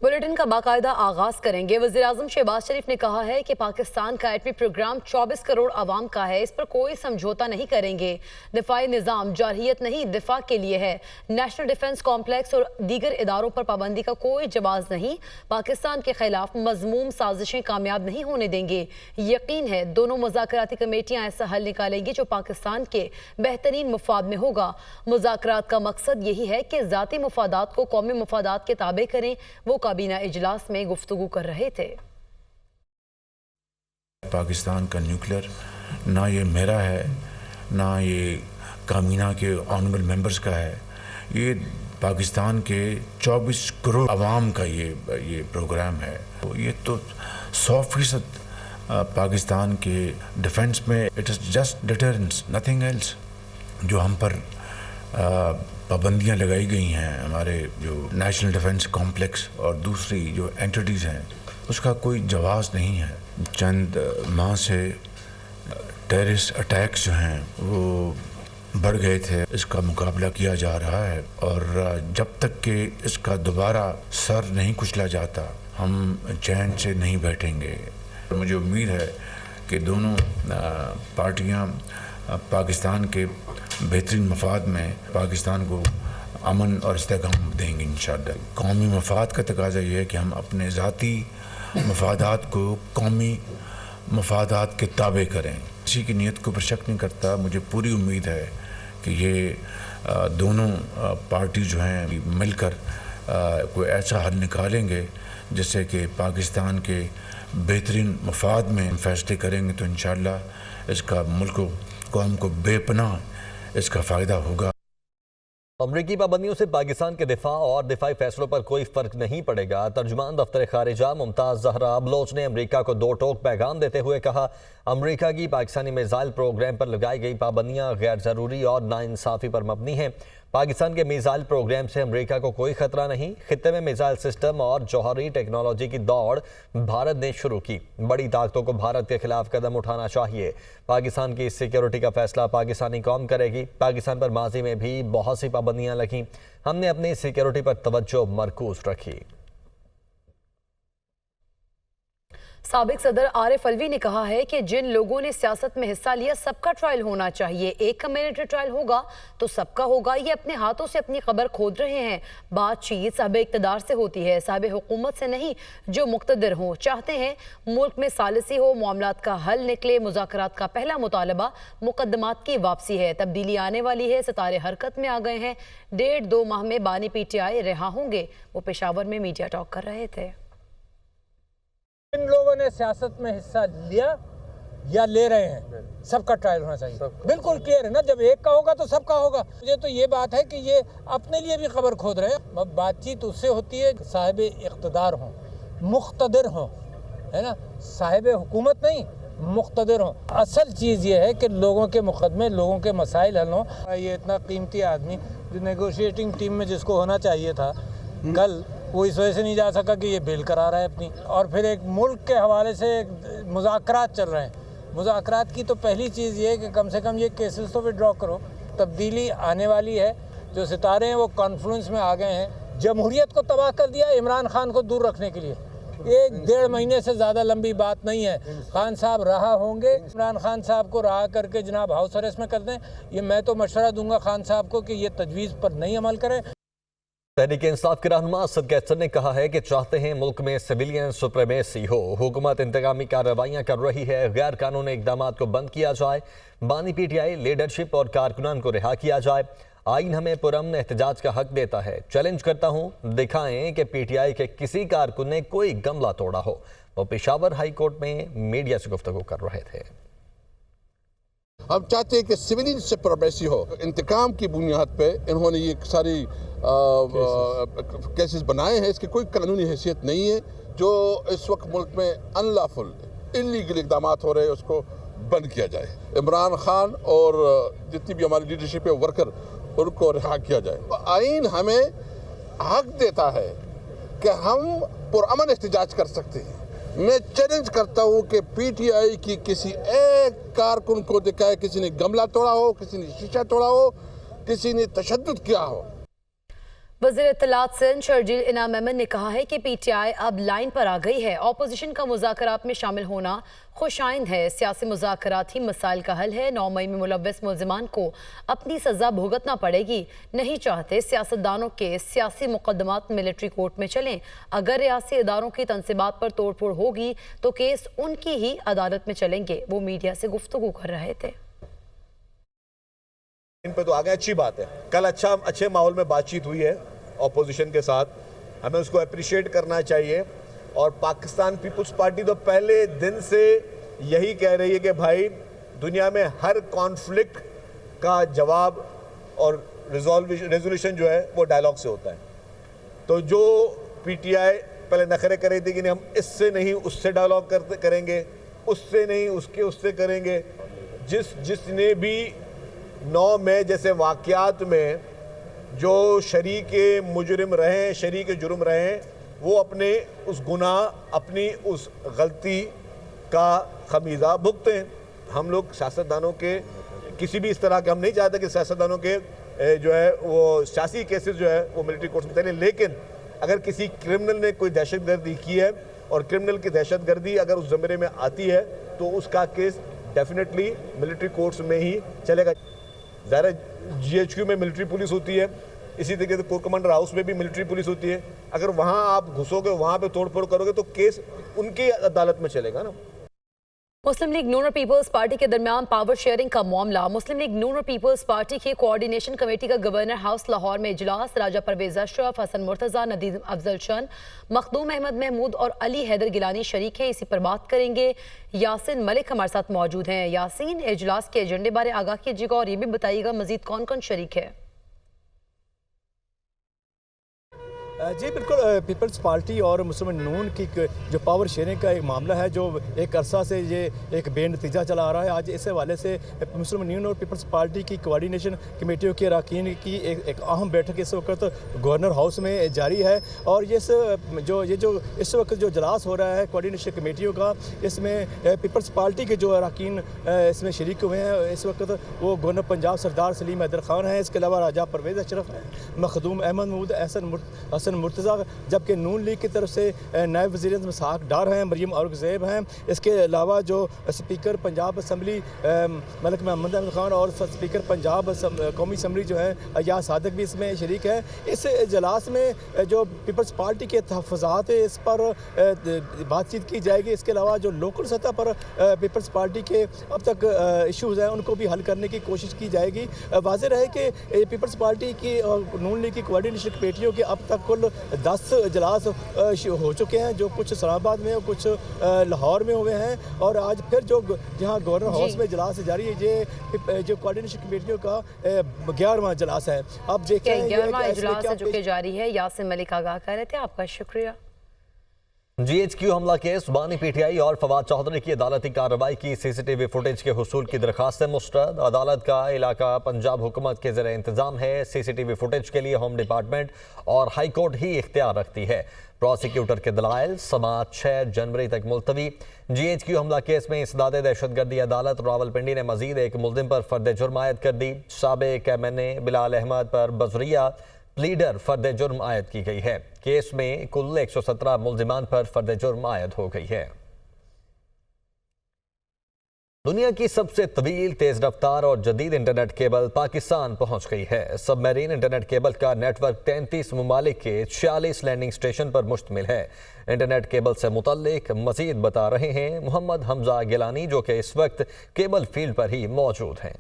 Bulletin का बाकायदा आगाज करेंगे। वज़ीर-ए-आज़म शहबाज शरीफ ने कहा है कि पाकिस्तान का एटमी प्रोग्राम 24 करोड़ आवाम का है, इस पर कोई समझौता नहीं करेंगे। दिफाई निज़ाम जारहियत नहीं, दिफा के लिए है। नेशनल डिफेंस कॉम्प्लेक्स और दीगर इदारों पर पाबंदी का कोई जवाज़ नहीं। पाकिस्तान के खिलाफ मज़मूम साजिशें कामयाब नहीं होने देंगे। यकीन है दोनों मुज़ाकराती कमेटियाँ ऐसा हल निकालेंगी जो पाकिस्तान के बेहतरीन मुफाद में होगा। मुज़ाकरात का मकसद यही है कि ज़ाती मुफादात को कौमी मुफादात के ताबे करें। वो काबीना इजलास में गुफ्तगू कर रहे थे। पाकिस्तान का न्यूक्लियर ना ये मेरा है, ना ये काबीना के ऑनरेबल मेंबर्स का है, ये पाकिस्तान के 24 करोड़ आवाम का ये प्रोग्राम है। ये तो 100% पाकिस्तान के डिफेंस में it is just deterrence, nothing else. जो हम पर पाबंदियाँ लगाई गई हैं, हमारे जो नेशनल डिफेंस कॉम्प्लेक्स और दूसरी जो एंटिटीज़ हैं, उसका कोई जवाब नहीं है। चंद माह से टेररिस्ट अटैक्स जो हैं वो बढ़ गए थे, इसका मुकाबला किया जा रहा है और जब तक कि इसका दोबारा सर नहीं कुचला जाता हम चैन से नहीं बैठेंगे। मुझे उम्मीद है कि दोनों पार्टियां पाकिस्तान के बेहतरीन मफाद में पाकिस्तान को अमन और इस्तेहकाम देंगे इंशाअल्लाह। कौमी मफाद का तकाजा ये है कि हम अपने ज़ाती मफादात को कौमी मफादात के ताबे करें। किसी की नीयत के ऊपर शक नहीं करता। मुझे पूरी उम्मीद है कि ये दोनों पार्टी जो हैं मिलकर कोई ऐसा हल निकालेंगे जिससे कि पाकिस्तान के बेहतरीन मफाद में फैसले करेंगे तो इंशाअल्लाह इसका मुल्क कौम को बेपनाह इसका फ़ायदा होगा। अमरीकी पाबंदियों से पाकिस्तान के दिफा और दिफाई फैसलों पर कोई फर्क नहीं पड़ेगा। तर्जुमान दफ्तर खारिजा मुमताज़ ज़हरा बलोच ने अमरीका को दो टोक पैगाम देते हुए कहा, अमरीका की पाकिस्तानी मिसाइल प्रोग्राम पर लगाई गई पाबंदियां गैर ज़रूरी और नाइंसाफ़ी पर मबनी हैं। पाकिस्तान के मिसाइल प्रोग्राम से अमरीका को कोई खतरा नहीं। खित्ते में मिसाइल सिस्टम और जौहरी टेक्नोलॉजी की दौड़ भारत ने शुरू की। बड़ी ताकतों को भारत के खिलाफ कदम उठाना चाहिए। पाकिस्तान की सिक्योरिटी का फैसला पाकिस्तानी कौम करेगी। पाकिस्तान पर माजी में भी बहुत सी पाबंदियां लगीं, हमने अपनी सिक्योरिटी पर तवज्जो मरकूज रखी। साबिक सदर आरिफ अलवी ने कहा है कि जिन लोगों ने सियासत में हिस्सा लिया सबका ट्रायल होना चाहिए। एक कम्युनिटी ट्रायल होगा तो सबका होगा। ये अपने हाथों से अपनी खबर खोद रहे हैं। बातचीत साहिब इक़्तिदार से होती है, साहिब हुकूमत से नहीं जो मुक़्तदिर हों। चाहते हैं मुल्क में सालिसी हो, मामलात का हल निकले। मुज़ाकरात का पहला मुतालबा मुकदमात की वापसी है। तब्दीली आने वाली है, सितारे हरकत में आ गए हैं। 1.5-2 माह में बानी PTI रिहा होंगे। वो पेशावर में मीडिया टॉक कर रहे थे। इन लोगों ने सियासत में हिस्सा लिया या ले रहे हैं, सबका ट्रायल होना चाहिए। बिल्कुल क्लियर है ना, जब एक का होगा तो सबका होगा। मुझे तो ये बात है कि ये अपने लिए भी खबर खोद रहे हैं। बातचीत उससे होती है साहिब इक़्तिदार हों, मुक़्तदिर हों, है ना, साहिब हुकूमत नहीं, मुक़्तदिर हों। असल चीज़ ये है कि लोगों के मुकदमे, लोगों के मसाइल हल हों। ये इतना कीमती आदमी जो नेगोशिएटिंग टीम में जिसको होना चाहिए था, कल वो इस वजह से नहीं जा सका कि ये बेल करा रहा है अपनी। और फिर एक मुल्क के हवाले से मुज़ाकरात चल रहे हैं। मुज़ाकरात की तो पहली चीज़ ये है कि कम से कम ये केसेस तो विड्रॉ करो। तब्दीली आने वाली है, जो सितारे हैं वो कॉन्फ्लुएंस में आ गए हैं। जमहूरियत को तबाह कर दिया इमरान खान को दूर रखने के लिए। 1-1.5 महीने से ज़्यादा लंबी बात नहीं है। खान साहब रहा होंगे, इमरान खान साहब को रहा करके जनाब हाउस अरेस्ट में कर दें। ये मैं तो मशवरा दूंगा खान साहब को कि ये तजवीज़ पर नहीं अमल करें। तहरीक इंसाफ के रहनुमा असद कैसर ने कहा है कि चाहते हैं मुल्क में सिविलियन सुप्रीमेसी हो। हुकूमत इंतकामी कार्रवाइयाँ कर रही है, गैर कानूनी इक़दाम को बंद किया जाए। बानी PTI लीडरशिप और कारकुनान को रिहा किया जाए। आइन हमें पुरअमन एहतजाज का हक देता है। चैलेंज करता हूँ, दिखाएं कि PTI के किसी कारकुन ने कोई गमला तोड़ा हो। वो पेशावर हाई कोर्ट में मीडिया से गुफ्तगू कर रहे थे। हम चाहते हैं कि सिविलियन सुप्रीमेसी हो। इंतकाम की बुनियाद पे इन्होंने ये सारी केसेस बनाए हैं, इसकी कोई कानूनी हैसियत नहीं है। जो इस वक्त मुल्क में अनलॉफुल इल्लीगल इक़दाम हो रहे हैं उसको बंद किया जाए। इमरान खान और जितनी भी हमारी लीडरशिप है वर्कर, उनको रिहा किया जाए। आइन हमें हक देता है कि हम पुरअमन एहतजाज कर सकते हैं। मैं चैलेंज करता हूँ कि PTI की किसी एक कारकुन को दिखाए किसी ने गमला तोड़ा हो, किसी ने शीशा तोड़ा हो, किसी ने तशद्दुद किया हो। वज़ीर इत्तलात सिंध शर्जील इनाम अहमद ने कहा है कि PTI अब लाइन पर आ गई है। अपोजिशन का मुज़ाकरात में शामिल होना खुशाइंद है। सियासी मुज़ाकरात ही मसाइल का हल है। 9 मई में मुलव्वस मुलज़िमान को अपनी सज़ा भुगतना पड़ेगी। नहीं चाहते सियासतदानों के सियासी मुकदमात मिलिट्री कोर्ट में चलें। अगर रियासी इदारों की तनसीबात पर तोड़ फोड़ होगी तो केस उनकी ही अदालत में चलेंगे। वो मीडिया से गुफ्तगू कर रहे थे। इन पे तो आगे अच्छी बात है। कल अच्छे माहौल में बातचीत हुई है ऑपोजिशन के साथ, हमें उसको अप्रिशिएट करना चाहिए। और पाकिस्तान पीपल्स पार्टी तो पहले दिन से यही कह रही है कि भाई दुनिया में हर कॉन्फ्लिक्ट का जवाब और रेजोल्यूशन जो है वो डायलॉग से होता है। तो जो PTI पहले नखरे कर रही थी कि नहीं हम इससे नहीं उससे डायलॉग करेंगे, उससे नहीं उससे करेंगे, जिसने भी 9 मई जैसे वाक़यात में जो शरीक मुजरिम रहे, शरीक जुर्म रहे, वो अपने उस गुनाह, अपनी उस गलती का खमीज़ा भुगते हैं। हम लोग सियासतदानों के किसी भी इस तरह के, हम नहीं चाहते कि सियासतदानों के जो है वो सियासी केसेस जो है वो मिलिट्री कोर्ट्स में चले, लेकिन अगर किसी क्रिमिनल ने कोई दहशतगर्दी की है और क्रिमिनल की दहशतगर्दी अगर उस ज़मरे में आती है तो उसका केस डेफिनेटली मिलिट्री कोर्ट्स में ही चलेगा। ज़ाहिर GHQ में मिलिट्री पुलिस होती है, इसी तरीके से कोर कमांडर हाउस में भी मिलिट्री पुलिस होती है। अगर वहाँ आप घुसोगे, वहाँ पे तोड़फोड़ करोगे तो केस उनकी अदालत में चलेगा ना। मुस्लिम लीग नून और पीपल्स पार्टी के दरमियान पावर शेयरिंग का मामला। मुस्लिम लीग नून और पीपल्स पार्टी की कोऑर्डिनेशन कमेटी का गवर्नर हाउस लाहौर में इजलास। राजा परवेज अशरफ, हसन मुर्तज़ा, नदीम अफजल चंद, मखदूम अहमद महमूद और अली हैदर गिलानी शरीक हैं। इसी पर बात करेंगे। यासीन मलिक हमारे साथ मौजूद हैं। यासीन, इजलास के एजेंडे बारे आगाह कीजिएगा और ये भी बताइएगा मजीद कौन कौन शरीक है। जी बिल्कुल, पीपल्स पार्टी और मुस्लिम नून की जो पावर शेयरिंग का एक मामला है जो एक अरसा से ये एक बेनतीजा चला आ रहा है। आज इस हवाले से मुस्लिम नून और पीपल्स पार्टी की कोऑर्डिनेशन कमेटियों के अरकान की एक अहम बैठक इस वक्त गवर्नर हाउस में जारी है। और ये जो इस वक्त जो इजलास हो रहा है कोऑर्डिनेशन कमेटियों का, इसमें पीपल्स पार्टी के जो अरकान इसमें शरीक हुए हैं इस वक्त वो गवर्नर पंजाब सरदार सलीम हैदर खान हैं। इसके अलावा राजा परवेज अशरफ हैं, मखदूम अहमद महमूद, हसन मुर्तज़ा, जबकि नून लीग की तरफ से नायब वज़ीर इसहाक़ डार हैं, मरियम औरंगज़ेब हैं। इसके अलावा जो स्पीकर पंजाब असम्बली मलिक मोहम्मद अहमद खान और स्पीकर पंजाब कौमी असम्बली जो है अयाज सादिक भी इसमें शरीक है। इस इजलास में जो पीपल्स पार्टी के तहफ़्फ़ुज़ात है इस पर बातचीत की जाएगी। इसके अलावा जो लोकल सतह पर पीपल्स पार्टी के अब तक इशूज़ हैं उनको भी हल करने की कोशिश की जाएगी। वाज़ेह रहे कि पीपल्स पार्टी की और नून लीग की कोऑर्डिनेशन कमेटियों के अब तक कुल 10 इजलास हो चुके हैं, जो कुछ इस्लामाबाद में और कुछ लाहौर में हुए हैं। और आज फिर जो जहां गवर्नर हाउस में इजलास जारी है, ये जो कोऑर्डिनेशन कमेटियों का 11वां इजलास है। अब देखते हैं 11वां इजलास है जो कि जारी है। यासीन मलिक आगाह कर रहे थे, आपका शुक्रिया। GHQ हमला केस, बानी PTI और फवाद चौधरी की अदालती कार्रवाई की CCTV फुटेज के हुसूल की दरखास्त से मुस्तरद। अदालत का इलाका पंजाब हुकूमत के ज़ेर इंतज़ाम है। CCTV फुटेज के लिए होम डिपार्टमेंट और हाई कोर्ट ही इख्तियार रखती है। प्रोसिक्यूटर के दलाइल समाअत 6 जनवरी तक मुलतवी। GHQ हमला केस में इसदाद दहशतगर्दी अदालत रावलपिंडी ने मजीद एक मुलजिम पर फर्द जुर्म आयद कर दी। साबिक MNA बिलाल अहमद पर बजरिया प्लीडर फर्द जुर्म आयद की गई है। केस में कुल 117 मुलजिमान पर फर्द जुर्म आयद हो गई है। दुनिया की सबसे तवील, तेज रफ्तार और जदीद इंटरनेट केबल पाकिस्तान पहुंच गई है। सबमरीन इंटरनेट केबल का नेटवर्क 33 ममालिक के 46 लैंडिंग स्टेशन पर मुश्तमिल है। इंटरनेट केबल से मुतल्लिक मजीद बता रहे हैं मोहम्मद हमजा गिलानी, जो कि इस वक्त केबल फील्ड पर ही मौजूद हैं।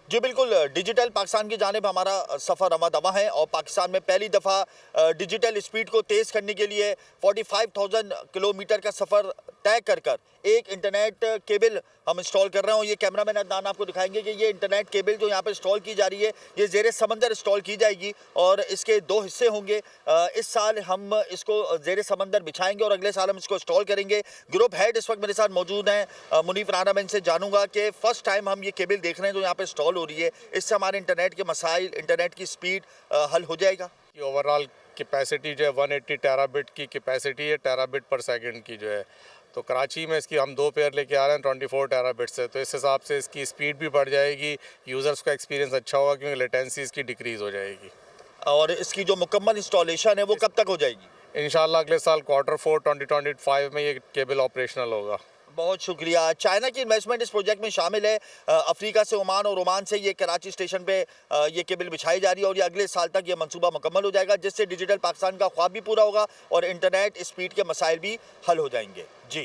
जी बिल्कुल, डिजिटल पाकिस्तान की जानिब हमारा सफ़र रवा दवा है और पाकिस्तान में पहली दफ़ा डिजिटल स्पीड को तेज़ करने के लिए 45,000 किलोमीटर का सफ़र तय कर एक इंटरनेट केबल हम इंस्टॉल कर रहे हैं। ये कैमरा मैन अदनान आपको दिखाएंगे कि ये इंटरनेट केबल जो यहाँ पर इंस्टॉल की जा रही है ये ज़ेरे समंदर इंस्टॉल की जाएगी और इसके 2 हिस्से होंगे। इस साल हम इसको ज़ेरे समंदर बिछाएंगे और अगले साल हम इसको इंस्टॉल करेंगे। ग्रुप हेड इस वक्त मेरे साथ मौजूद हैं मुनीफ राना। मैं इनसे जानूंगा कि फ़र्स्ट टाइम हम ये केबल देख रहे हैं जो यहाँ पर इंस्टॉल हो रही है, इससे हमारे इंटरनेट के मसाइल, इंटरनेट की स्पीड हल हो जाएगा। ओवरऑल कैपेसिटी जो है 180 टेराबिट की कैपेसिटी है, टेराबिट पर सेकंड की जो है। तो कराची में इसकी हम 2 पेयर लेके आ रहे हैं 24 टेराबिट से, तो इस हिसाब से इसकी स्पीड भी बढ़ जाएगी, यूज़र्स का एक्सपीरियंस अच्छा होगा क्योंकि लेटेंसी इसकी डिक्रीज़ हो जाएगी। اور اس کی جو مکمل انسٹالیشن ہے وہ کب تک ہو جائے گی؟ इंशाल्लाह अगले साल Q4 2025 में ये केबल ऑपरेशनल होगा। बहुत शुक्रिया। चाइना की इन्वेस्टमेंट इस प्रोजेक्ट में शामिल है। अफ्रीका से ओमान और ओमान से ये कराची स्टेशन पे ये केबल बिछाई जा रही है और ये अगले साल तक ये मंसूबा मुकम्मल हो जाएगा, जिससे डिजिटल पाकिस्तान का ख्वाब भी पूरा होगा और इंटरनेट स्पीड के मसाइल भी हल हो जाएंगे। जी।